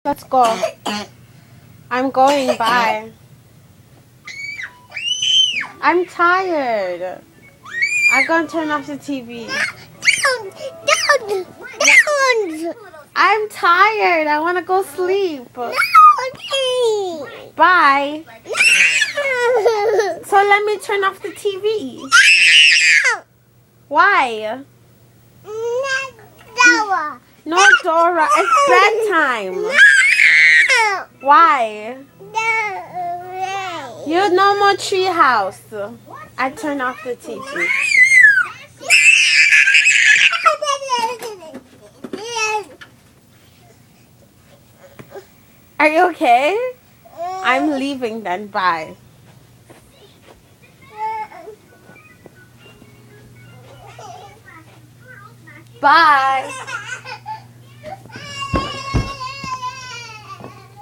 Let's go. I'm going. Bye. I'm tired. I'm gonna turn off the TV. Don't. I'm tired. I wanna go sleep. Bye. So let me turn off the TV. Why? No, Dora. It's bedtime. Why? You no more treehouse. I turn off the TV. Are you okay? I'm leaving then. Bye. Bye.